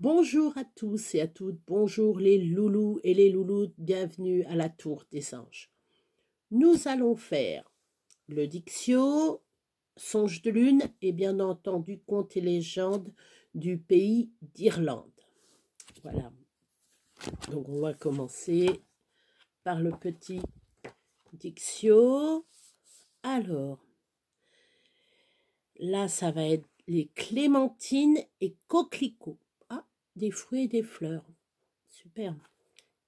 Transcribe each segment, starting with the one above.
Bonjour à tous et à toutes, bonjour les loulous et les loulous, bienvenue à la Tour des Anges. Nous allons faire le Dictio, Songe de Lune et bien entendu Contes et légendes du pays d'Irlande. Voilà, donc on va commencer par le petit Dictio. Alors, là ça va être les clémentines et coquelicots. Ah, des fruits et des fleurs. Super.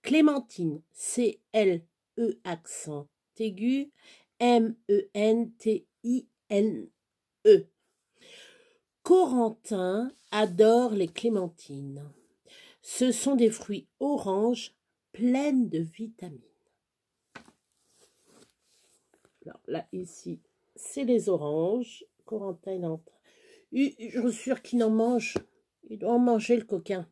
Clémentine, C-L-E accent aigu, M-E-N-T-I-N-E. Corentin adore les clémentines. Ce sont des fruits oranges pleines de vitamines. Alors là, ici, c'est les oranges. Corentin est en train. Je suis sûre qu'il en mange. Il doit en manger le coquin.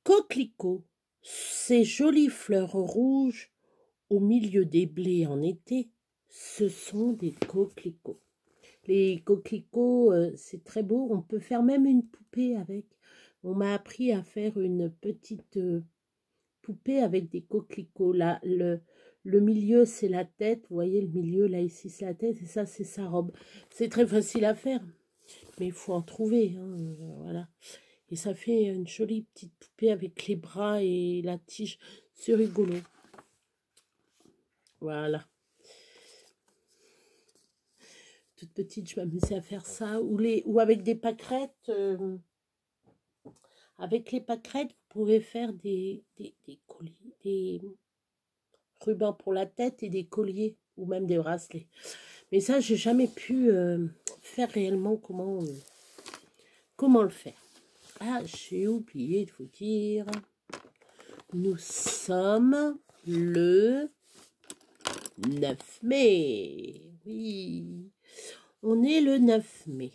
Coquelicot, ces jolies fleurs rouges au milieu des blés en été, ce sont des coquelicots. Les coquelicots, c'est très beau. On peut faire même une poupée avec. On m'a appris à faire une petite poupée avec des coquelicots. Là, le milieu, c'est la tête. Vous voyez le milieu, là, ici, c'est la tête. Et ça, c'est sa robe. C'est très facile à faire. Mais il faut en trouver. Hein, voilà. Et ça fait une jolie petite poupée avec les bras et la tige. C'est rigolo. Voilà. Toute petite, je m'amusais à faire ça. Ou avec des pâquerettes. Avec les pâquerettes, vous pouvez faire des colliers, des rubans pour la tête et des colliers. Ou même des bracelets. Mais ça, j'ai jamais pu faire réellement comment le faire. Ah, j'ai oublié de vous dire. Nous sommes le 9 mai. Oui, on est le 9 mai.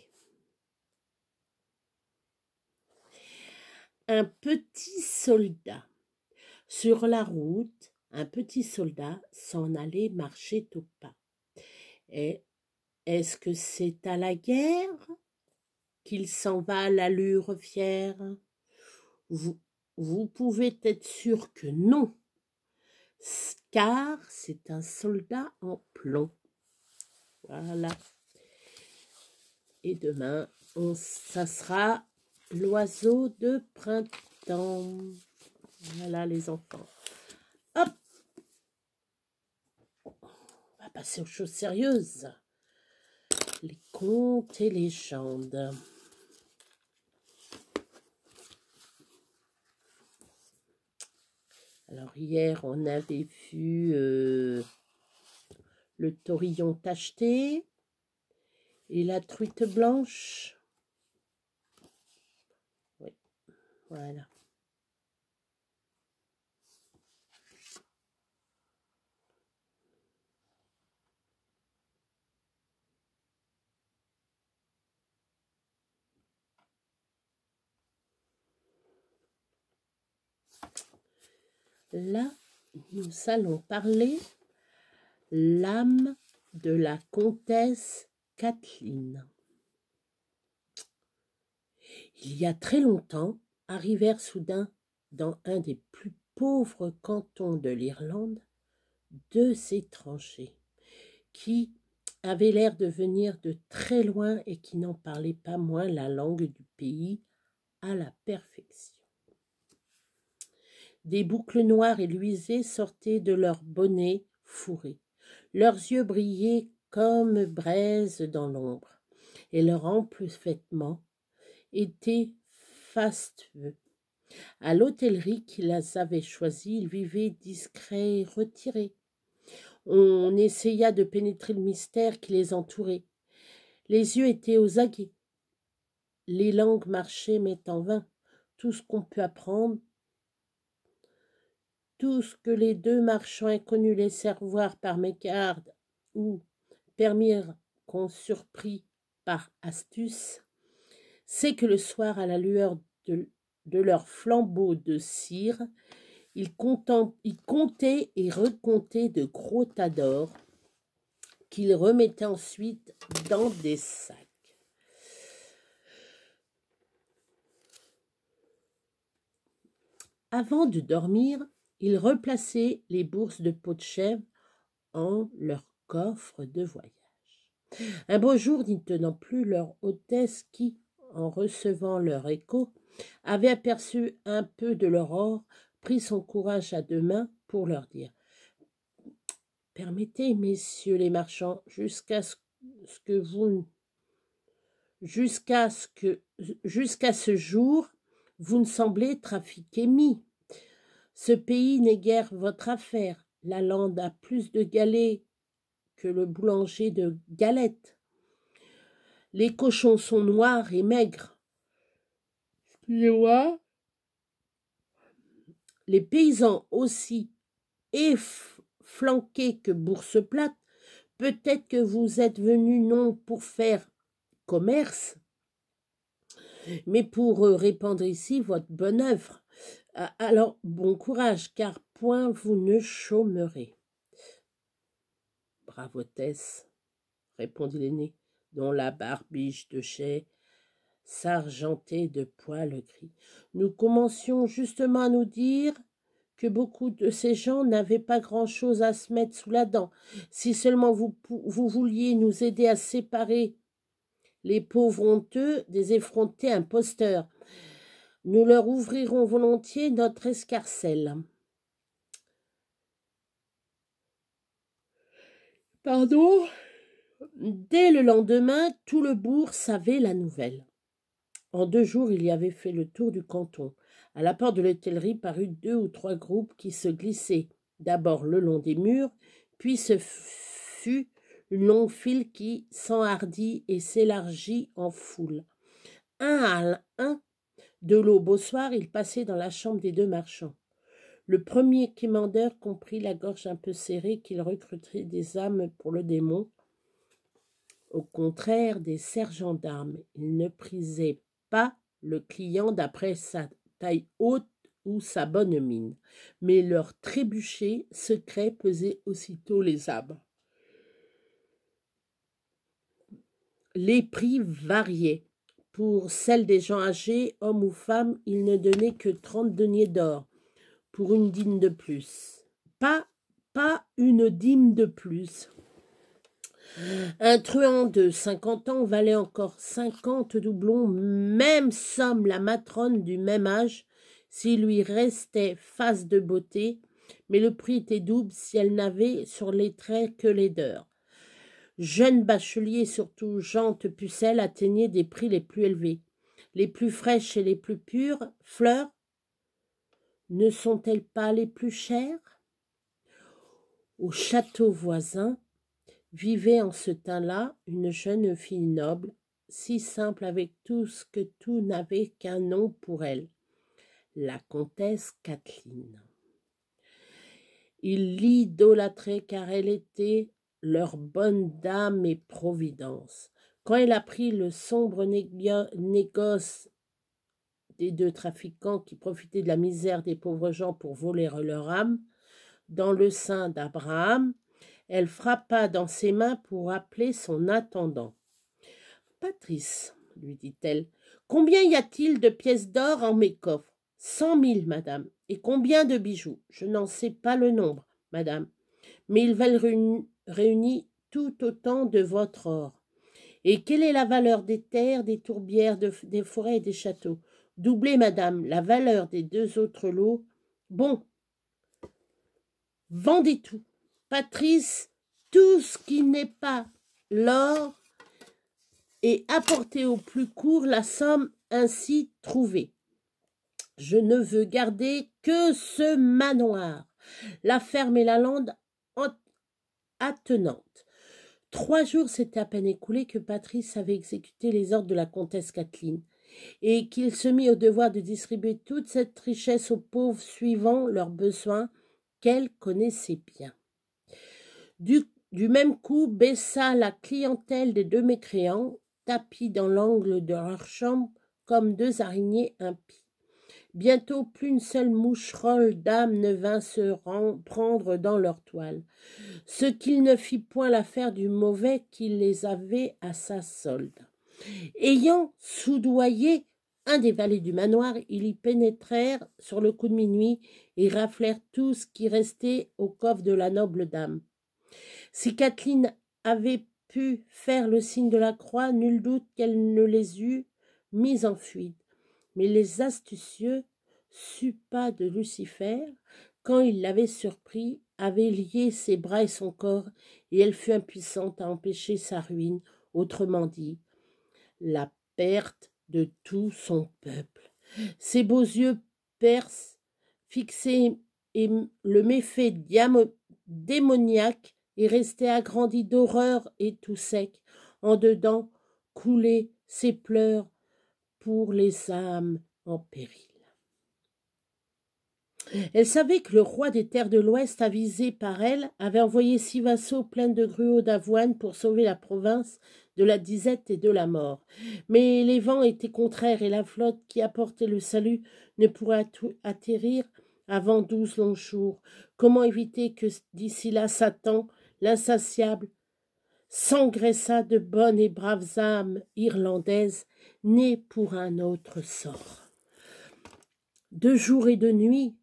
Un petit soldat. Sur la route, un petit soldat s'en allait marcher au pas. Et est-ce que c'est à la guerre qu'il s'en va à l'allure fière? Vous pouvez être sûr que non, car c'est un soldat en plomb. Voilà. Et demain, ça sera l'oiseau de printemps. Voilà les enfants. Hop! On va passer aux choses sérieuses. Les contes et légendes. Alors hier, on avait vu le taurillon tacheté et la truite blanche. Oui, voilà. Là, nous allons parler l'âme de la comtesse Kathleen. Il y a très longtemps, arrivèrent soudain dans un des plus pauvres cantons de l'Irlande 2 étrangers qui avaient l'air de venir de très loin et qui n'en parlaient pas moins la langue du pays à la perfection. Des boucles noires et luisées sortaient de leurs bonnets fourrés. Leurs yeux brillaient comme braises dans l'ombre, et leurs amples vêtements étaient fastueux. À l'hôtellerie qu'ils avaient choisie, ils vivaient discrets et retirés. On essaya de pénétrer le mystère qui les entourait. Les yeux étaient aux aguets. Les langues marchaient, mais en vain. Tout ce qu'on peut apprendre, tout ce que les 2 marchands inconnus laissèrent voir par mégarde ou permirent qu'on surprit par astuce, c'est que le soir, à la lueur de leur flambeau de cire, ils comptaient et recomptaient de gros tas d'or qu'ils remettaient ensuite dans des sacs. Avant de dormir, ils replaçaient les bourses de peau de chèvre en leur coffre de voyage. Un beau jour, n'y tenant plus leur hôtesse qui, en recevant leur écho, avait aperçu un peu de l'aurore, prit son courage à deux mains pour leur dire « Permettez, messieurs les marchands, jusqu'à ce jour, vous ne semblez trafiquer mis. Ce pays n'est guère votre affaire. La lande a plus de galets que le boulanger de galettes. Les cochons sont noirs et maigres. Excusez-moi. Les paysans aussi efflanqués que bourse plate. Peut-être que vous êtes venus non pour faire commerce, mais pour répandre ici votre bonne œuvre. Alors, bon courage, car point vous ne chômerez. » « Bravotesse, » répondit l'aîné, dont la barbiche de chais s'argentait de poils gris. « Nous commencions justement à nous dire que beaucoup de ces gens n'avaient pas grand-chose à se mettre sous la dent. Si seulement vous vouliez nous aider à séparer les pauvres honteux des effrontés imposteurs, nous leur ouvrirons volontiers notre escarcelle. » Pardon. Dès le lendemain, tout le bourg savait la nouvelle. En 2 jours, il y avait fait le tour du canton. À la porte de l'hôtellerie parurent 2 ou 3 groupes qui se glissaient, d'abord le long des murs, puis ce fut une longue file qui s'enhardit et s'élargit en foule. Un à un, de l'aube au soir, ils passaient dans la chambre des 2 marchands. Le premier quémandeur comprit, la gorge un peu serrée, qu'il recruterait des âmes pour le démon. Au contraire des sergents d'armes, il ne prisait pas le client d'après sa taille haute ou sa bonne mine, mais leur trébuchet secret pesait aussitôt les âmes. Les prix variaient. Pour celles des gens âgés, hommes ou femmes, ils ne donnaient que 30 deniers d'or pour une dîme de plus. Pas une dîme de plus. Un truand de 50 ans valait encore 50 doublons, même somme la matrone du même âge, s'il lui restait face de beauté, mais le prix était double si elle n'avait sur les traits que laideur. Jeunes bacheliers, surtout jantes pucelles, atteignaient des prix les plus élevés. Les plus fraîches et les plus pures fleurs ne sont-elles pas les plus chères? Au château voisin vivait en ce temps-là une jeune fille noble, si simple avec tous que tout n'avait qu'un nom pour elle, la comtesse Kathleen. Ils l'idolâtraient car elle était leur bonne dame et providence. Quand elle apprit le sombre négoce des 2 trafiquants qui profitaient de la misère des pauvres gens pour voler leur âme, dans le sein d'Abraham, elle frappa dans ses mains pour appeler son intendant. « Patrice, lui dit-elle, combien y a-t-il de pièces d'or en mes coffres? 100 000, madame. Et combien de bijoux? Je n'en sais pas le nombre, madame, mais ils valent réunis tout autant de votre or. Et quelle est la valeur des terres, des tourbières, des forêts et des châteaux? Doublez, madame, la valeur des 2 autres lots. Bon, vendez tout. Patrice, tout ce qui n'est pas l'or, et apportez au plus court la somme ainsi trouvée. Je ne veux garder que ce manoir, la ferme et la lande attenante. 3 jours s'étaient à peine écoulés que Patrice avait exécuté les ordres de la comtesse Kathleen, et qu'il se mit au devoir de distribuer toute cette richesse aux pauvres suivant leurs besoins qu'elle connaissait bien. Du même coup, baissa la clientèle des 2 mécréants, tapis dans l'angle de leur chambre comme 2 araignées impies. Bientôt, plus une seule moucherolle d'âme ne vint se prendre dans leur toile, ce qu'il ne fit point l'affaire du mauvais qui les avait à sa solde. Ayant soudoyé un des valets du manoir, ils y pénétrèrent sur le coup de minuit et raflèrent tout ce qui restait au coffre de la noble dame. Si Kathleen avait pu faire le signe de la croix, nul doute qu'elle ne les eût mis en fuite. Mais les astucieux suppas de Lucifer, quand il l'avait surpris, avaient lié ses bras et son corps, et elle fut impuissante à empêcher sa ruine, autrement dit, la perte de tout son peuple. Ses beaux yeux perses, fixés, et le méfait démoniaque est resté agrandi d'horreur et tout sec. En dedans coulaient ses pleurs pour les âmes en péril. Elle savait que le roi des terres de l'Ouest, avisé par elle, avait envoyé 6 vassaux pleins de gruaux d'avoine pour sauver la province de la disette et de la mort. Mais les vents étaient contraires et la flotte qui apportait le salut ne pourrait atterrir avant 12 longs jours. Comment éviter que d'ici là Satan, l'insatiable, s'engraissât de bonnes et braves âmes irlandaises nées pour un autre sort. De jour et de nuit,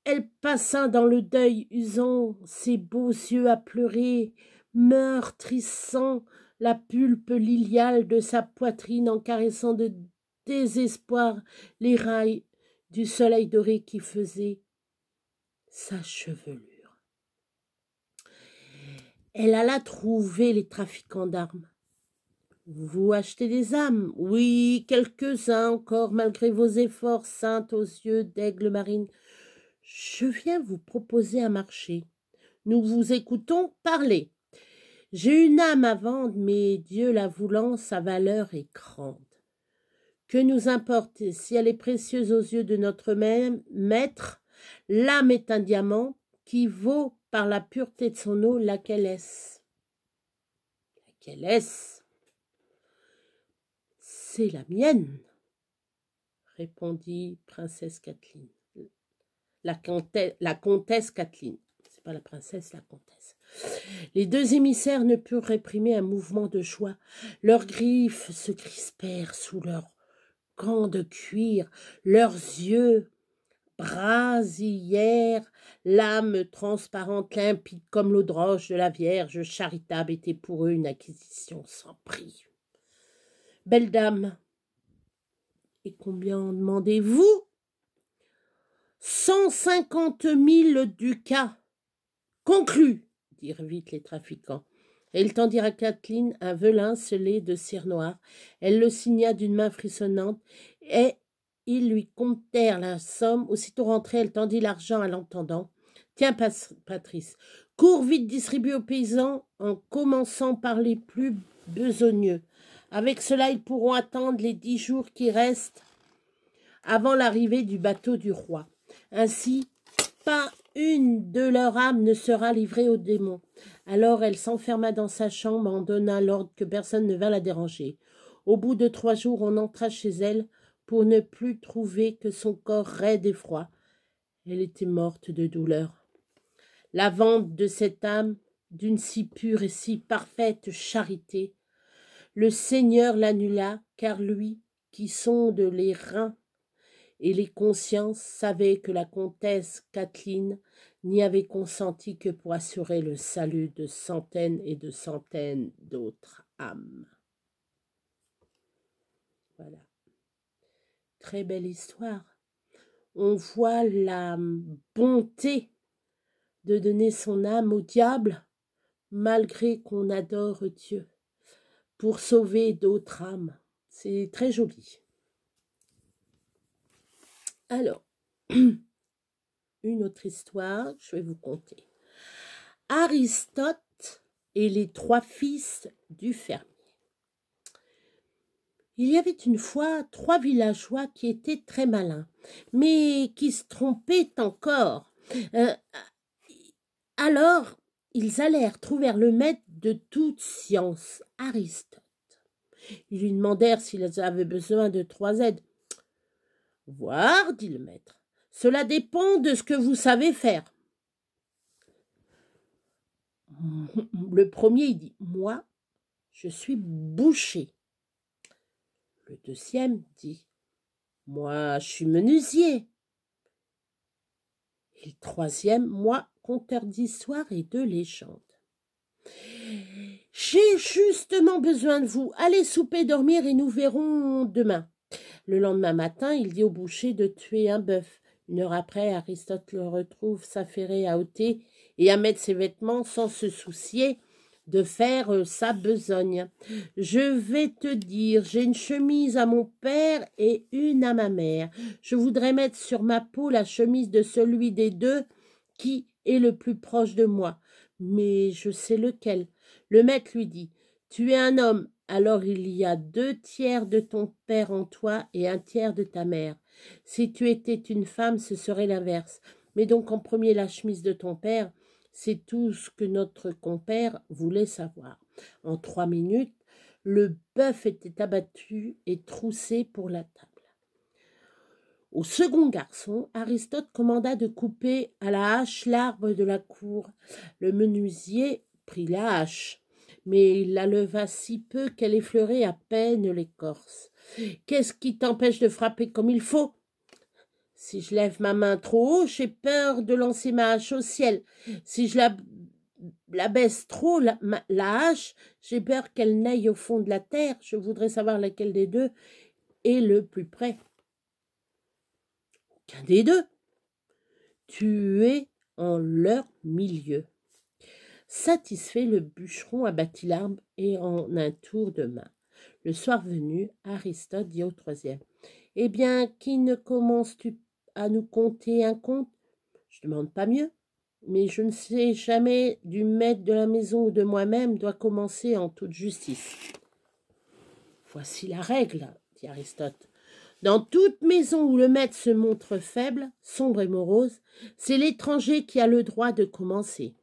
elle passa dans le deuil, usant ses beaux yeux à pleurer, meurtrissant la pulpe liliale de sa poitrine en caressant de désespoir les rails du soleil doré qui faisait sa chevelure. Elle alla trouver les trafiquants d'armes. Vous achetez des âmes? Oui, quelques-uns encore, malgré vos efforts, saintes aux yeux d'aigle marine. Je viens vous proposer un marché. Nous vous écoutons parler. J'ai une âme à vendre, mais Dieu la voulant, sa valeur est grande. Que nous importe si elle est précieuse aux yeux de notre maître? L'âme est un diamant qui vaut par la pureté de son eau. Laquelle est-ce? Laquelle est-ce? C'est la mienne, répondit princesse Kathleen. La comtesse Kathleen. C'est pas la princesse, la comtesse. Les 2 émissaires ne purent réprimer un mouvement de joie. Leurs griffes se crispèrent sous leurs gants de cuir, leurs yeux brasillèrent, l'âme transparente, limpide comme l'eau de roche de la Vierge charitable était pour eux une acquisition sans prix. Belle dame, et combien en demandez-vous? 150 000 ducats. Conclu, dirent vite les trafiquants. Et ils tendirent à Kathleen un velin scellé de cire noire. Elle le signa d'une main frissonnante et ils lui comptèrent la somme. Aussitôt rentrée, elle tendit l'argent à l'entendant. Tiens, Patrice, cours vite distribuer aux paysans en commençant par les plus besogneux. Avec cela, ils pourront attendre les 10 jours qui restent avant l'arrivée du bateau du roi. Ainsi, pas une de leurs âmes ne sera livrée aux démons. Alors elle s'enferma dans sa chambre en donna l'ordre que personne ne vint la déranger. Au bout de 3 jours, on entra chez elle pour ne plus trouver que son corps raide et froid. Elle était morte de douleur. La vente de cette âme, d'une si pure et si parfaite charité, le Seigneur l'annula, car lui, qui sonde les reins et les consciences, savait que la comtesse Kathleen n'y avait consenti que pour assurer le salut de centaines et de centaines d'autres âmes. Voilà. Très belle histoire. On voit la bonté de donner son âme au diable, malgré qu'on adore Dieu, pour sauver d'autres âmes. C'est très joli. Alors, une autre histoire, je vais vous conter. Aristote et les 3 fils du fermier. Il y avait une fois 3 villageois qui étaient très malins, mais qui se trompaient encore. Alors, ils allèrent trouver le maître de toute science, Aristote. Ils lui demandèrent s'ils avaient besoin de 3 aides. « Voir, dit le maître, cela dépend de ce que vous savez faire. » Le premier, il dit « Moi, je suis boucher. » Le deuxième dit Moi, je suis menuisier. Et le troisième, moi, conteur d'histoires et de légendes. J'ai justement besoin de vous. Allez souper, dormir et nous verrons demain. Le lendemain matin, il dit au boucher de tuer un bœuf. 1 heure après, Aristote le retrouve s'affairer à ôter et à mettre ses vêtements sans se soucier de faire sa besogne. Je vais te dire, j'ai une chemise à mon père et une à ma mère. Je voudrais mettre sur ma peau la chemise de celui des deux qui est le plus proche de moi. Mais je sais lequel. Le maître lui dit, tu es un homme, alors il y a 2 tiers de ton père en toi et 1 tiers de ta mère. Si tu étais une femme, ce serait l'inverse. Mais donc en premier la chemise de ton père, c'est tout ce que notre compère voulait savoir. En 3 minutes, le bœuf était abattu et troussé pour la table. Au second garçon, Aristote commanda de couper à la hache l'arbre de la cour. Le menuisier prit la hache, mais il la leva si peu qu'elle effleurait à peine l'écorce. « Qu'est-ce qui t'empêche de frapper comme il faut ?» Si je lève ma main trop haut, j'ai peur de lancer ma hache au ciel. Si je la baisse trop, la hache, j'ai peur qu'elle n'aille au fond de la terre. Je voudrais savoir laquelle des deux est le plus près. Aucun des deux. Tu es en leur milieu. Satisfait, le bûcheron abattit l'arbre et en un tour de main. Le soir venu, Aristote dit au troisième, « Eh bien, qui ne commences-tu à nous conter un conte ? Je ne demande pas mieux, mais je ne sais jamais du maître de la maison ou de moi-même doit commencer en toute justice. » Voici la règle, dit Aristote. Dans toute maison où le maître se montre faible, sombre et morose, c'est l'étranger qui a le droit de commencer.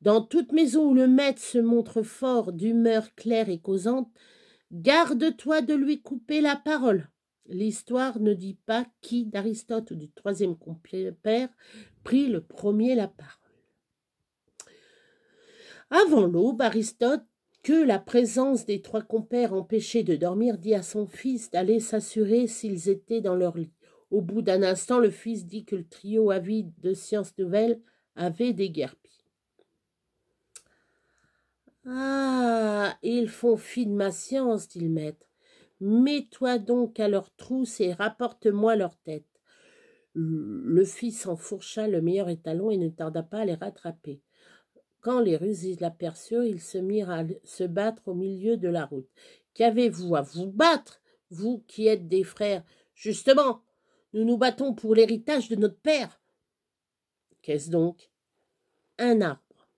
Dans toute maison où le maître se montre fort, d'humeur claire et causante, garde-toi de lui couper la parole. L'histoire ne dit pas qui d'Aristote ou du troisième compère prit le premier la parole. Avant l'aube, Aristote, que la présence des 3 compères empêchait de dormir, dit à son fils d'aller s'assurer s'ils étaient dans leur lit. Au bout d'un instant, le fils dit que le trio avide de sciences nouvelles avait déguerpi. « Ah, ils font fi de ma science, dit le maître. Mets-toi donc à leur trousse et rapporte-moi leur tête. » Le fils enfourcha le meilleur étalon et ne tarda pas à les rattraper. Quand les rusés l'aperçurent, ils se mirent à se battre au milieu de la route. « Qu'avez-vous à vous battre, vous qui êtes des frères ? Justement, nous nous battons pour l'héritage de notre père. » « Qu'est-ce donc ? » ?»« Un arbre. »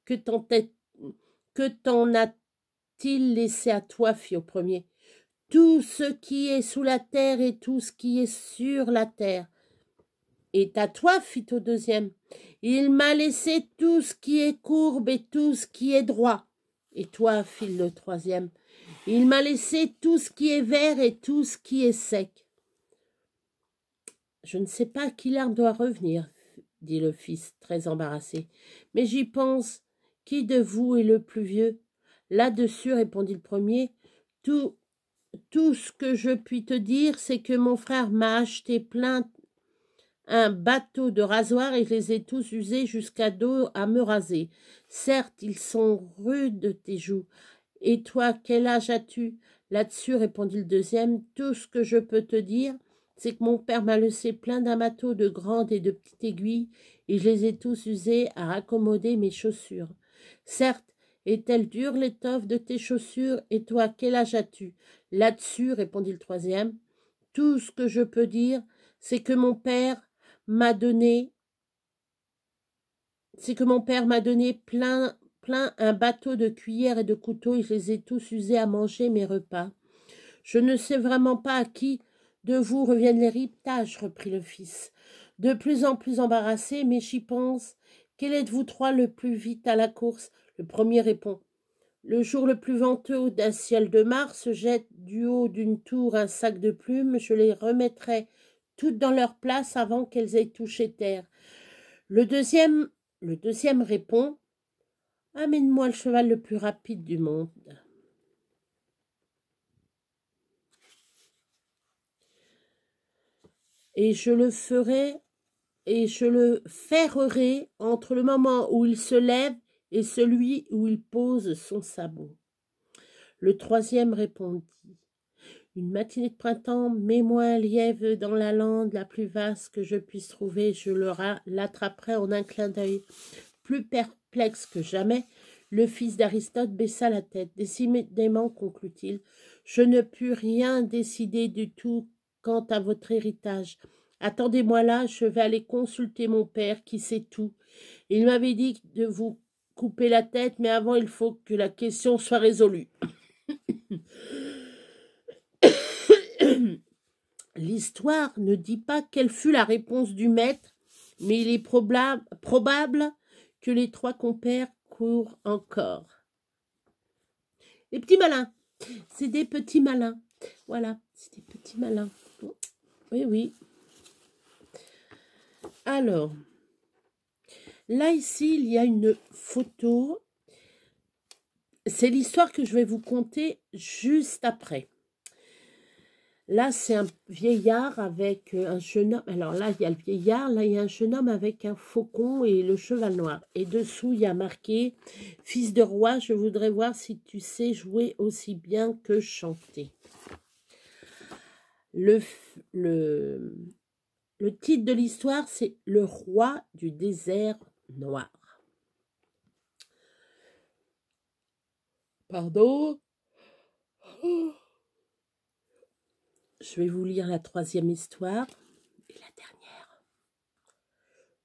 Que t'en a-t-il laissé à toi, fit au premier. « Tout ce qui est sous la terre et tout ce qui est sur la terre. » « Et à toi, fit au deuxième. Il m'a laissé tout ce qui est courbe et tout ce qui est droit. » « Et toi, fit le troisième. Il m'a laissé tout ce qui est vert et tout ce qui est sec. » « Je ne sais pas à qui l'arbre doit revenir, dit le fils, très embarrassé. Mais j'y pense. Qui de vous est le plus vieux ? Là-dessus, répondit le premier. Tout ce que je puis te dire, c'est que mon frère m'a acheté plein un bateau de rasoir et je les ai tous usés jusqu'à dos à me raser. Certes, ils sont rudes tes joues. Et toi, quel âge as-tu ? Là-dessus, répondit le deuxième. Tout ce que je peux te dire, c'est que mon père m'a laissé plein d'un bateau de grandes et de petites aiguilles, et je les ai tous usés à raccommoder mes chaussures. Certes, est-elle dure l'étoffe de tes chaussures, et toi, quel âge as-tu ? Là-dessus, répondit le troisième, tout ce que je peux dire, c'est que mon père m'a donné plein un bateau de cuillères et de couteaux, et je les ai tous usés à manger mes repas. Je ne sais vraiment pas à qui de vous reviennent l'héritage, reprit le fils, de plus en plus embarrassé, mais j'y pense. Quel êtes-vous 3 le plus vite à la course ? Le premier répond. Le jour le plus venteux d'un ciel de mars, jette du haut d'une tour un sac de plumes, je les remettrai toutes dans leur place avant qu'elles aient touché terre. Le deuxième répond. Amène-moi le cheval le plus rapide du monde. et je le ferai, et je le ferrerai entre le moment où il se lève et celui où il pose son sabot. Le troisième répondit. Une matinée de printemps, mets-moi un lièvre dans la lande la plus vaste que je puisse trouver, je l'attraperai en un clin d'œil. Plus perplexe que jamais, le fils d'Aristote baissa la tête. Décidément, conclut-il, je ne puis rien décider du tout quant à votre héritage. Attendez-moi là, je vais aller consulter mon père qui sait tout. Il m'avait dit de vous couper la tête, mais avant il faut que la question soit résolue. L'histoire ne dit pas quelle fut la réponse du maître, mais il est probable que les trois compères courent encore. Les petits malins, c'est des petits malins. Voilà, c'est des petits malins. Oui, oui. Alors, là, ici, il y a une photo. C'est l'histoire que je vais vous conter juste après. Là, c'est un vieillard avec un jeune homme. Alors là, il y a le vieillard. Là, il y a un jeune homme avec un faucon et le cheval noir. Et dessous, il y a marqué « Fils de roi, je voudrais voir si tu sais jouer aussi bien que chanter. » Le titre de l'histoire, c'est « Le roi du désert noir ». Pardon. Je vais vous lire la troisième histoire et la dernière.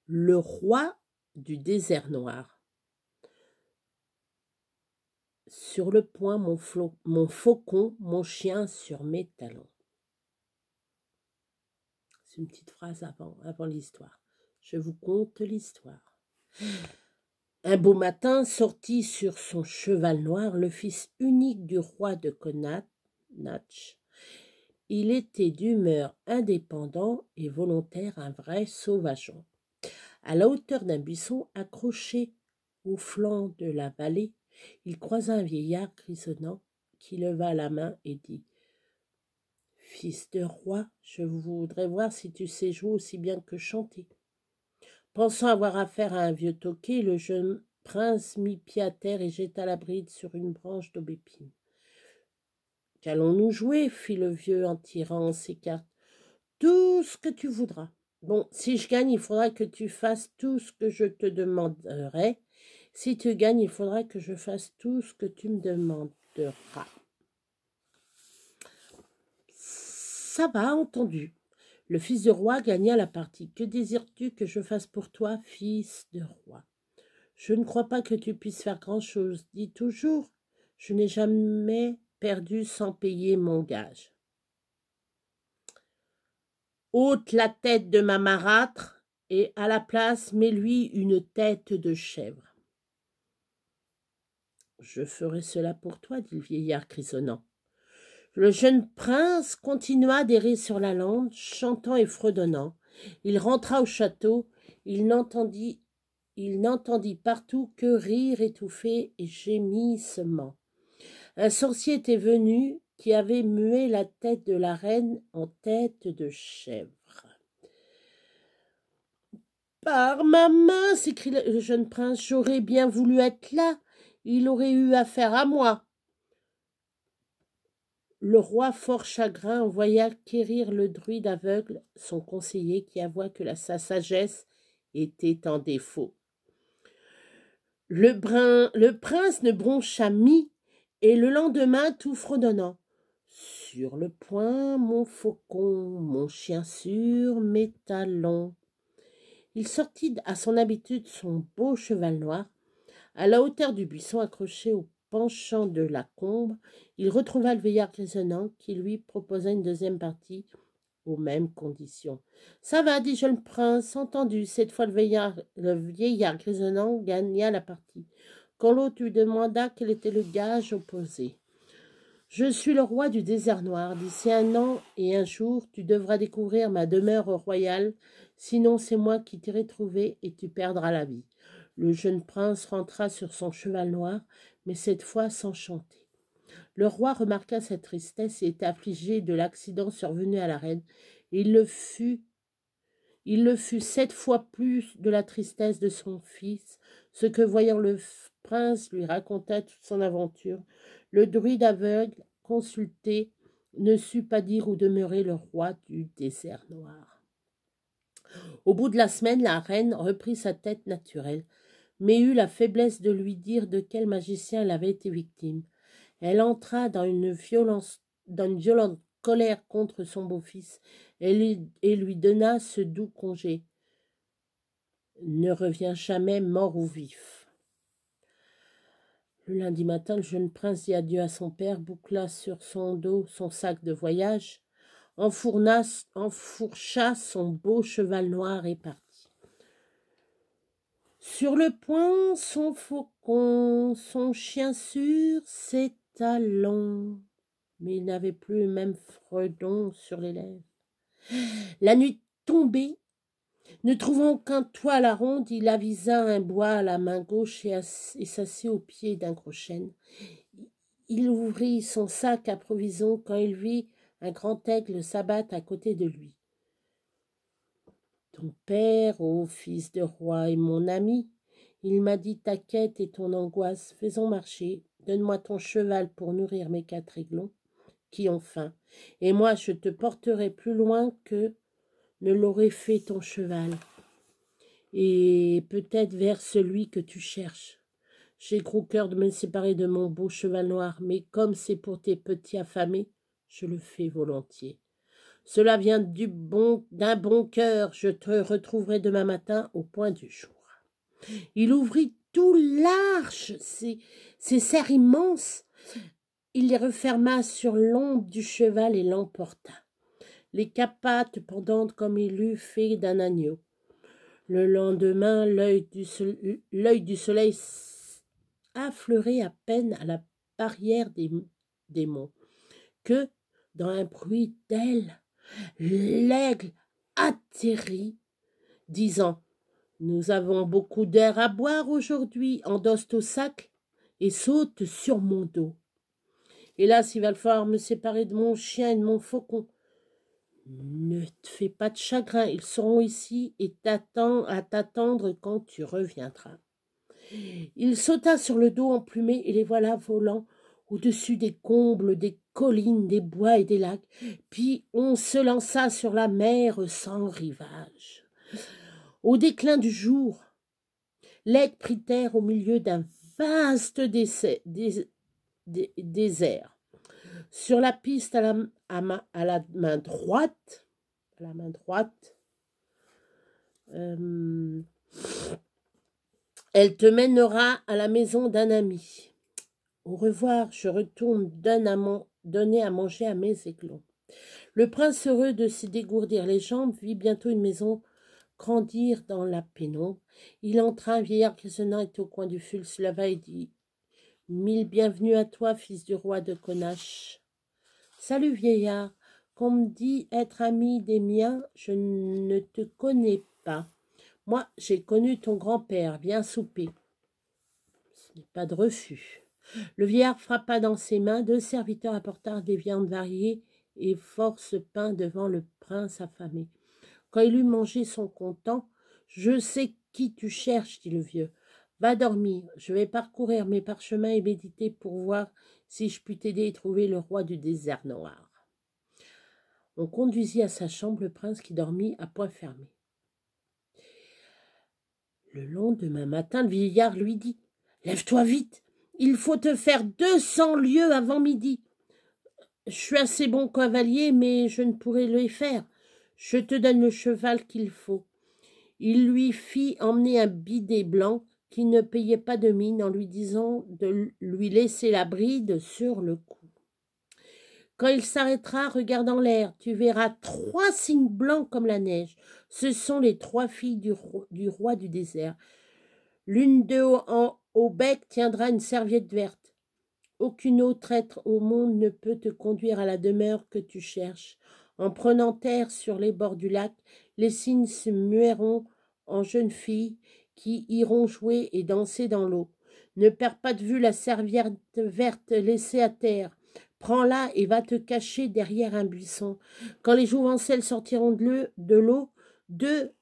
Le roi du désert noir. Sur le point, mon faucon, mon chien sur mes talons. C'est une petite phrase avant l'histoire. Je vous conte l'histoire. Un beau matin, sortit sur son cheval noir le fils unique du roi de Connacht. Il était d'humeur indépendant et volontaire, un vrai sauvageon. À la hauteur d'un buisson, accroché au flanc de la vallée, il croisa un vieillard grisonnant qui leva la main et dit « Fils de roi, je voudrais voir si tu sais jouer aussi bien que chanter. » Pensant avoir affaire à un vieux toqué, le jeune prince mit pied à terre et jeta la bride sur une branche d'aubépine. « Qu'allons-nous jouer ?» fit le vieux en tirant ses cartes. « Tout ce que tu voudras. Bon, si je gagne, il faudra que tu fasses tout ce que je te demanderai. Si tu gagnes, il faudra que je fasse tout ce que tu me demanderas. » Ça va, entendu. Le fils du roi gagna la partie. « Que désires-tu que je fasse pour toi, fils de roi ? Je ne crois pas que tu puisses faire grand-chose. Dis toujours, je n'ai jamais perdu sans payer mon gage. Ôte la tête de ma marâtre et à la place mets-lui une tête de chèvre. »« Je ferai cela pour toi, dit le vieillard grisonnant. » Le jeune prince continua d'errer sur la lande, chantant et fredonnant. Il rentra au château, il n'entendit partout que rire étouffé et gémissements. Un sorcier était venu qui avait mué la tête de la reine en tête de chèvre. « Par ma main !» s'écrie le jeune prince, « j'aurais bien voulu être là, il aurait eu affaire à moi. » Le roi, fort chagrin, envoya quérir le druide aveugle, son conseiller, qui avoua que sa sagesse était en défaut. Le prince ne broncha mis, et le lendemain, tout fredonnant. Sur le point, mon faucon, mon chien sur mes talons. Il sortit à son habitude son beau cheval noir. À la hauteur du buisson accroché au penchant de la combe, il retrouva le vieillard grisonnant qui lui proposa une deuxième partie aux mêmes conditions. « Ça va, dit le prince, entendu. » Cette fois, le vieillard grisonnant gagna la partie. Quand l'autre lui demanda quel était le gage opposé. « Je suis le roi du désert noir. D'ici 1 an et 1 jour, tu devras découvrir ma demeure royale. Sinon, c'est moi qui t'irai trouver et tu perdras la vie. » Le jeune prince rentra sur son cheval noir, mais cette fois sans chanter. Le roi remarqua sa tristesse et était affligé de l'accident survenu à la reine. Il le fut Il le fut 7 fois plus de la tristesse de son fils, ce que, voyant le prince, lui raconta toute son aventure. Le druide aveugle, consulté, ne sut pas dire où demeurait le roi du désert noir. Au bout de la semaine, la reine reprit sa tête naturelle, mais eut la faiblesse de lui dire de quel magicien elle avait été victime. Elle entra dans une violente colère contre son beau-fils et lui donna ce doux congé. Ne reviens jamais mort ou vif. Le lundi matin, le jeune prince dit adieu à son père, boucla sur son dos son sac de voyage, enfourcha son beau cheval noir et partit. Sur le poing, son faucon, son chien sur ses talons, mais il n'avait plus le même fredon sur les lèvres. La nuit tombée, ne trouvant aucun toit à la ronde, il avisa un bois à la main gauche et s'assit au pied d'un gros chêne. Il ouvrit son sac à provisions quand il vit un grand aigle s'abattre à côté de lui. « Ton père, ô fils de roi, est mon ami. Il m'a dit ta quête et ton angoisse. Faisons marcher. Donne-moi ton cheval pour nourrir mes 4 aiglons qui ont faim. Et moi, je te porterai plus loin que ne l'aurait fait ton cheval. Et peut-être vers celui que tu cherches. J'ai gros cœur de me séparer de mon beau cheval noir, mais comme c'est pour tes petits affamés, je le fais volontiers. Cela vient d'un bon cœur, je te retrouverai demain matin au point du jour. » Il ouvrit tout large ses serres immenses. Il les referma sur l'ombre du cheval et l'emporta, les 4 pattes pendantes comme il eût fait d'un agneau. Le lendemain, l'œil du soleil affleurait à peine à la barrière des monts, que, dans un bruit d'ailes, l'aigle atterrit, disant « Nous avons beaucoup d'air à boire aujourd'hui, endosse ton sac et saute sur mon dos. Hélas, il va falloir me séparer de mon chien et de mon faucon. Ne te fais pas de chagrin, ils seront ici et à t'attendre quand tu reviendras. » Il sauta sur le dos emplumé et les voilà volant au-dessus des combles, des collines, des bois et des lacs. Puis on se lança sur la mer sans rivage. Au déclin du jour, l'aigle prit terre au milieu d'un vaste désert. Sur la piste à la main droite, elle te mènera à la maison d'un ami. Au revoir, je retourne donner à manger à mes aiglons. Le prince, heureux de se dégourdir les jambes, vit bientôt une maison grandir dans la pénombre. Il entra, un vieillard grisonnant était au coin du feu, se leva et dit « Mille bienvenue à toi, fils du roi de Connache. »« Salut, vieillard. Qu'on me dit être ami des miens, je ne te connais pas. Moi, j'ai connu ton grand-père, viens souper. » Ce n'est pas de refus. Le vieillard frappa dans ses mains, 2 serviteurs apportèrent des viandes variées et force pain devant le prince affamé. Quand il eut mangé son content, « Je sais qui tu cherches, dit le vieux. Va dormir, je vais parcourir mes parchemins et méditer pour voir si je puis t'aider et trouver le roi du désert noir. » On conduisit à sa chambre le prince qui dormit à poing fermé. Le lendemain matin, le vieillard lui dit « Lève-toi vite, il faut te faire 200 lieues avant midi. Je suis assez bon cavalier, mais je ne pourrai les faire. Je te donne le cheval qu'il faut. » Il lui fit emmener un bidet blanc qui ne payait pas de mine en lui disant de lui laisser la bride sur le cou. Quand il s'arrêtera, regarde en l'air, tu verras 3 cygnes blancs comme la neige. Ce sont les 3 filles du roi du désert. L'une d'eux au bec tiendra une serviette verte. Aucune autre être au monde ne peut te conduire à la demeure que tu cherches. En prenant terre sur les bords du lac, les cygnes se mueront en jeunes filles qui iront jouer et danser dans l'eau. Ne perds pas de vue la serviette verte laissée à terre. Prends-la et va te cacher derrière un buisson. Quand les jouvencelles sortiront de l'eau, 2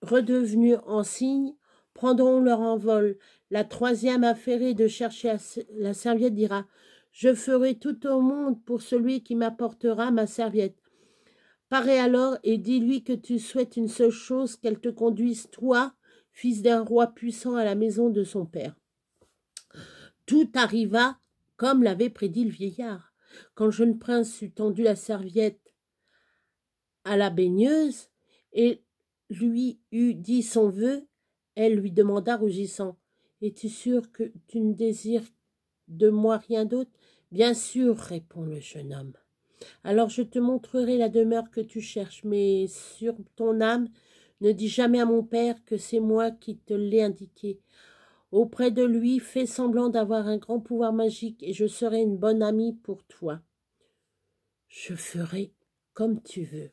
redevenus en cygne, prendront leur envol. La troisième, affairée de chercher la serviette, dira « Je ferai tout au monde pour celui qui m'apportera ma serviette. » Parais alors et dis-lui que tu souhaites une seule chose, qu'elle te conduise, toi, fils d'un roi puissant, à la maison de son père. Tout arriva comme l'avait prédit le vieillard. Quand le jeune prince eut tendu la serviette à la baigneuse et lui eut dit son vœu, elle lui demanda rougissant « Es-tu sûr que tu ne désires de moi rien d'autre ?»« Bien sûr, répond le jeune homme. Alors je te montrerai la demeure que tu cherches, mais sur ton âme, ne dis jamais à mon père que c'est moi qui te l'ai indiqué. Auprès de lui, fais semblant d'avoir un grand pouvoir magique et je serai une bonne amie pour toi. Je ferai comme tu veux. »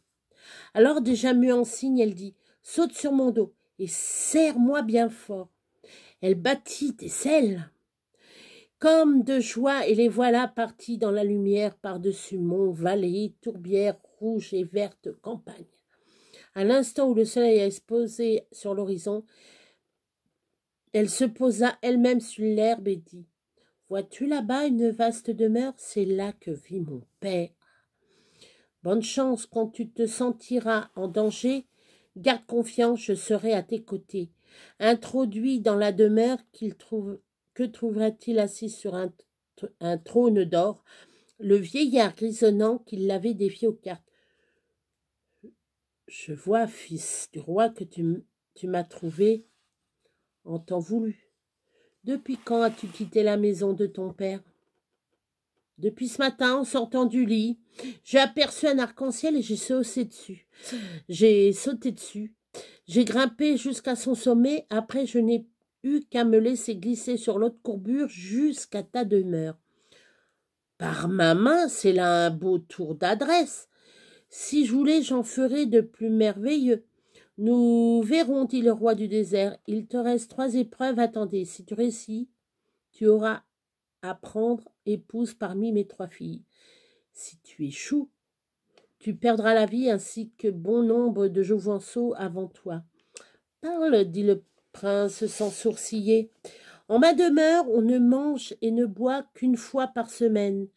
Alors déjà mue en cygne, elle dit « Saute sur mon dos et serre-moi bien fort. » Elle battit des ailes comme de joie, et les voilà partis dans la lumière par-dessus monts, vallées, tourbières, rouges et vertes campagnes. À l'instant où le soleil a exposé sur l'horizon, elle se posa elle-même sur l'herbe et dit « Vois-tu là-bas une vaste demeure? C'est là que vit mon père. Bonne chance quand tu te sentiras en danger. Garde confiance, je serai à tes côtés. » Introduit dans la demeure que trouverait-il assis sur un trône d'or, le vieillard grisonnant qui l'avait défié aux cartes. « Je vois, fils du roi, que tu m'as trouvé en temps voulu. Depuis quand as-tu quitté la maison de ton père? » « Depuis ce matin, en sortant du lit, j'ai aperçu un arc-en-ciel et j'ai sauté dessus. J'ai grimpé jusqu'à son sommet. Après, je n'ai eu qu'à me laisser glisser sur l'autre courbure jusqu'à ta demeure. Par ma main, c'est là un beau tour d'adresse. Si je voulais, j'en ferais de plus merveilleux. Nous verrons, dit le roi du désert. Il te reste 3 épreuves, attendez. Si tu réussis, tu auras à prendre épouse parmi mes 3 filles. Si tu échoues, tu perdras la vie ainsi que bon nombre de jouvenceaux avant toi. Parle, dit le prince sans sourciller. En ma demeure, on ne mange et ne boit qu'une fois par semaine,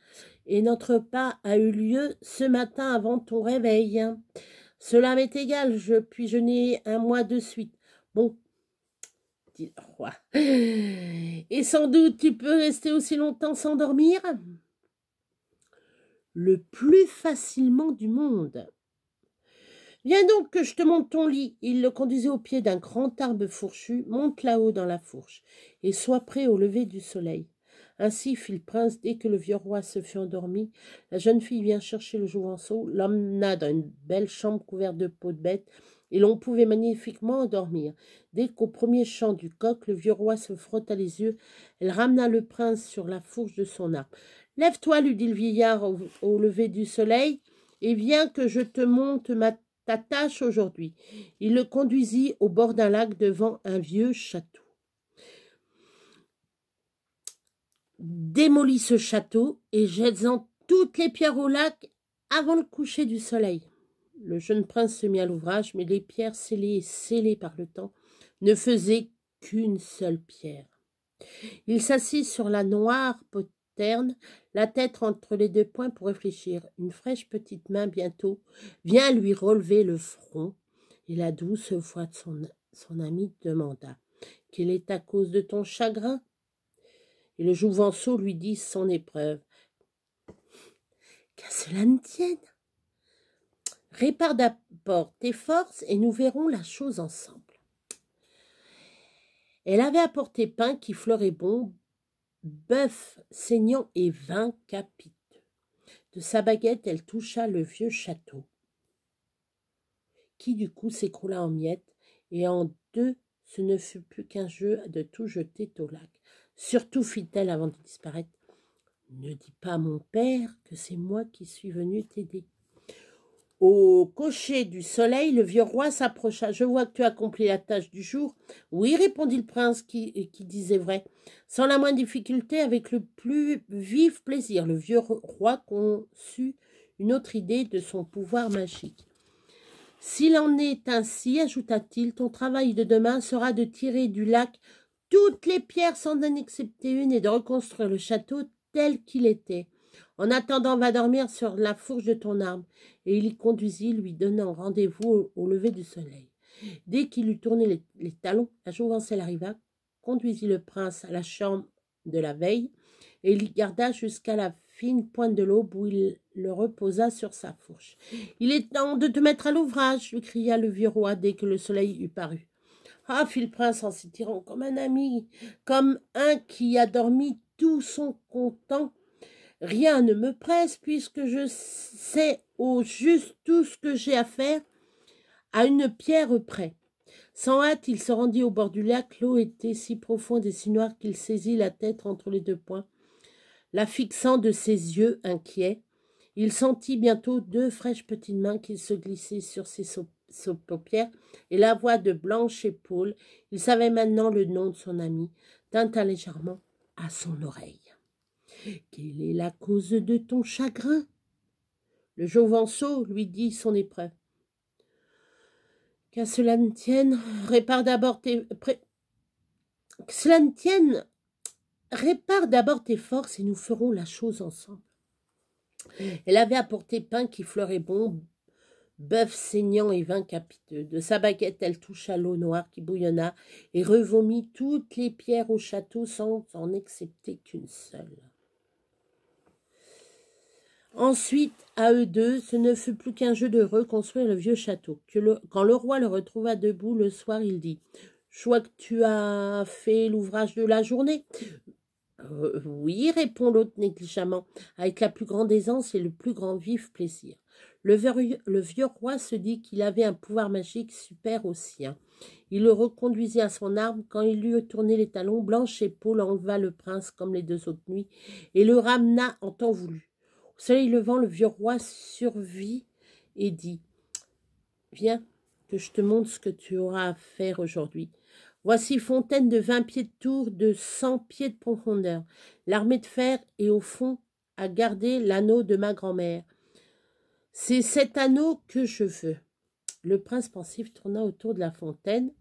et notre repas a eu lieu ce matin avant ton réveil. Cela m'est égal, je puis jeûner 1 mois de suite. Bon, dit le roi. Et sans doute tu peux rester aussi longtemps sans dormir? Le plus facilement du monde. Viens donc que je te montre ton lit. Il le conduisait au pied d'un grand arbre fourchu. Monte là-haut dans la fourche et sois prêt au lever du soleil. Ainsi fit le prince. Dès que le vieux roi se fut endormi, la jeune fille vient chercher le jouvenceau, l'emmena dans une belle chambre couverte de peaux de bête, et l'on pouvait magnifiquement endormir. Dès qu'au premier chant du coq, le vieux roi se frotta les yeux, elle ramena le prince sur la fourche de son arbre. « Lève-toi, lui dit le vieillard au lever du soleil, et viens que je te montre ta tâche aujourd'hui. » Il le conduisit au bord d'un lac devant un vieux château. « Démolis ce château et jette-en toutes les pierres au lac avant le coucher du soleil. » Le jeune prince se mit à l'ouvrage, mais les pierres scellées et scellées par le temps ne faisaient qu'une seule pierre. Il s'assit sur la noire poterne, la tête entre les 2 poings pour réfléchir. Une fraîche petite main bientôt vient lui relever le front, et la douce voix de son ami demanda « Quelle est à cause de ton chagrin ?» Et le jouvenceau lui dit son épreuve. « Qu'à cela ne tienne. Répare d'abord tes forces et nous verrons la chose ensemble. » Elle avait apporté pain qui fleurait bon, bœuf saignant et vin capiteux. De sa baguette, elle toucha le vieux château, qui du coup s'écroula en miettes, et en 2, ce ne fut plus qu'un jeu de tout jeter au lac. Surtout, fit-elle avant de disparaître, ne dis pas à mon père que c'est moi qui suis venue t'aider. Au cocher du soleil, le vieux roi s'approcha. « Je vois que tu as accompli la tâche du jour. »« Oui, répondit le prince qui disait vrai. Sans la moindre difficulté, avec le plus vif plaisir, le vieux roi conçut une autre idée de son pouvoir magique. S'il en est ainsi, ajouta-t-il, ton travail de demain sera de tirer du lac toutes les pierres sans en excepter une et de reconstruire le château tel qu'il était. En attendant, va dormir sur la fourche de ton arbre. Et il y conduisit, lui donnant rendez-vous au lever du soleil. Dès qu'il eut tourné les talons, la jouvencelle arriva, conduisit le prince à la chambre de la veille, et il y garda jusqu'à la fine pointe de l'aube où il le reposa sur sa fourche. « Il est temps de te mettre à l'ouvrage !» lui cria le vieux roi dès que le soleil eut paru. « Ah !» fit le prince en s'étirant comme un ami, comme un qui a dormi tout son content. « Rien ne me presse puisque je sais au juste tout ce que j'ai à faire à une pierre près. » Sans hâte, il se rendit au bord du lac. L'eau était si profonde et si noire qu'il saisit la tête entre les deux poings, la fixant de ses yeux inquiets. Il sentit bientôt deux fraîches petites mains qui se glissaient sur ses paupières et la voix de Blanche Épaule. Il savait maintenant le nom de son ami, tinta légèrement à son oreille. « Quelle est la cause de ton chagrin ?» Le Jovenceau lui dit son épreuve. « Qu'à cela ne tienne, répare d'abord tes... Que cela ne tienne, répare d'abord tes forces et nous ferons la chose ensemble. » Elle avait apporté pain qui fleurait bon, bœuf saignant et vin capiteux. De sa baguette, elle toucha l'eau noire qui bouillonna et revomit toutes les pierres au château sans en excepter qu'une seule. Ensuite, à eux deux, ce ne fut plus qu'un jeu de reconstruire le vieux château. Quand le roi le retrouva debout le soir, il dit « Je vois que tu as fait l'ouvrage de la journée. » Oui, répond l'autre négligemment, avec la plus grande aisance et le plus grand vif plaisir. Le vieux roi se dit qu'il avait un pouvoir magique super au sien. Il le reconduisit à son arbre. Quand il lui eut tourné les talons, Blanche Épaule enleva le prince comme les deux autres nuits et le ramena en temps voulu. Au soleil levant, le vieux roi survit et dit « Viens, que je te montre ce que tu auras à faire aujourd'hui. Voici fontaine de 20 pieds de tour, de 100 pieds de profondeur. L'armée de fer est au fond à garder l'anneau de ma grand-mère. C'est cet anneau que je veux. » Le prince pensif tourna autour de la fontaine.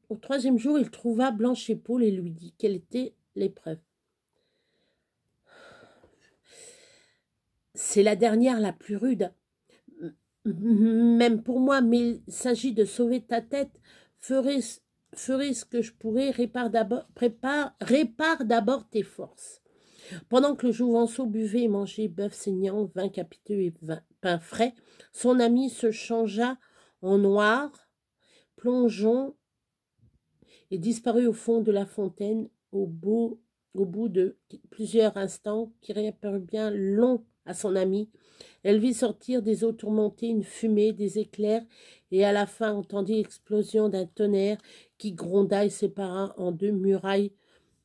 Au troisième jour, il trouva Blanche Épaule et lui dit quelle était l'épreuve. « C'est la dernière, la plus rude. Même pour moi, mais il s'agit de sauver ta tête. Ferai ce que je pourrai, répare d'abord tes forces. » Pendant que le Jouvenceau buvait et mangeait bœuf saignant, vin capiteux et pain frais, son ami se changea en noir, plongeon, et disparut au fond de la fontaine au bout de plusieurs instants, qui réapparut bien long à son ami. Elle vit sortir des eaux tourmentées une fumée, des éclairs, et à la fin entendit l'explosion d'un tonnerre qui gronda et sépara en deux murailles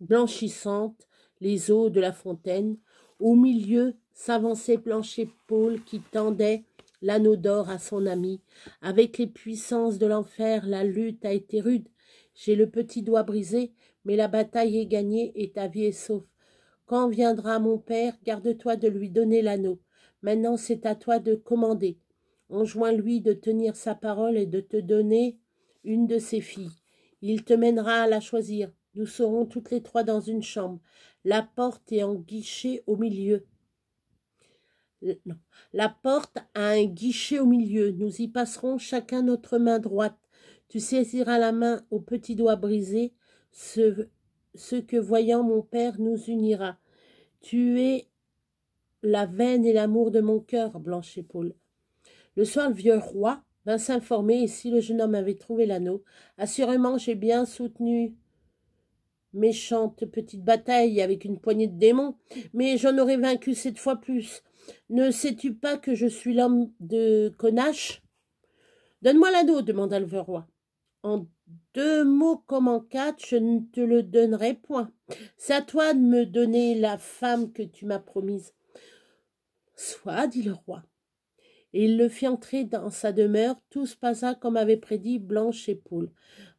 blanchissantes les eaux de la fontaine. Au milieu s'avançait Blanche Épaule qui tendait l'anneau d'or à son ami. Avec les puissances de l'enfer, la lutte a été rude. J'ai le petit doigt brisé, mais la bataille est gagnée et ta vie est sauve. Quand viendra mon père, garde-toi de lui donner l'anneau. Maintenant, c'est à toi de commander. Enjoins-lui de tenir sa parole et de te donner une de ses filles. Il te mènera à la choisir. Nous serons toutes les trois dans une chambre. La porte est en guichet au milieu. Non. La porte a un guichet au milieu. Nous y passerons chacun notre main droite. Tu saisiras la main au petit doigt brisé, ce que, voyant mon père, nous unira. Tu es la veine et l'amour de mon cœur, Blanche Épaule. Le soir, le vieux roi vint s'informer, et si le jeune homme avait trouvé l'anneau, assurément j'ai bien soutenu méchante petite bataille avec une poignée de démons, mais j'en aurais vaincu 7 fois plus. Ne sais-tu pas que je suis l'homme de Conache? Donne-moi l'anneau, demanda le vieux roi. En 2 mots comme en 4, je ne te le donnerai point. C'est à toi de me donner la femme que tu m'as promise. Soit, dit le roi. Et il le fit entrer dans sa demeure. Tout se passa comme avait prédit Blanche Épaule.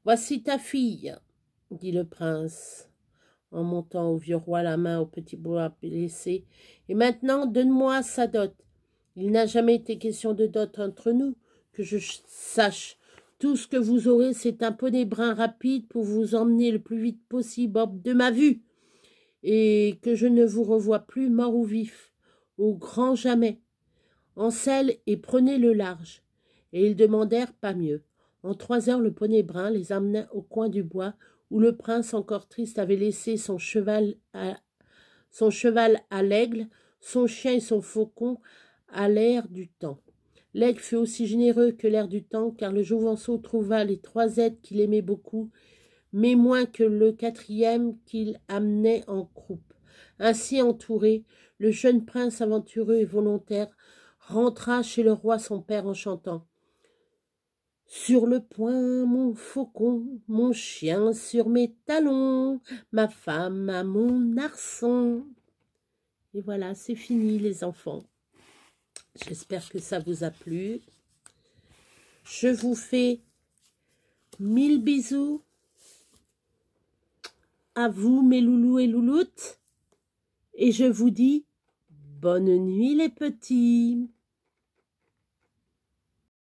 Voici ta fille, dit le prince, en montant au vieux roi la main au petit bois blessé. Et maintenant, donne-moi sa dot. Il n'a jamais été question de dot entre nous. que je sache. Tout ce que vous aurez, c'est un poney brun rapide pour vous emmener le plus vite possible hors de ma vue, et que je ne vous revoie plus mort ou vif, au grand jamais. En selle et prenez le large. Et ils demandèrent pas mieux. En 3 heures, le poney brun les amena au coin du bois, où le prince, encore triste, avait laissé son cheval à l'aigle, son chien et son faucon à l'air du temps. L'aigle fut aussi généreux que l'air du temps, car le Jouvenceau trouva les 3 êtres qu'il aimait beaucoup, mais moins que le 4e qu'il amenait en croupe. Ainsi entouré, le jeune prince aventureux et volontaire rentra chez le roi son père en chantant « Sur le poing, mon faucon, mon chien sur mes talons, ma femme à mon arçon. » Et voilà, c'est fini les enfants. J'espère que ça vous a plu. Je vous fais 1000 bisous. À vous mes loulous et louloutes. Et je vous dis bonne nuit les petits.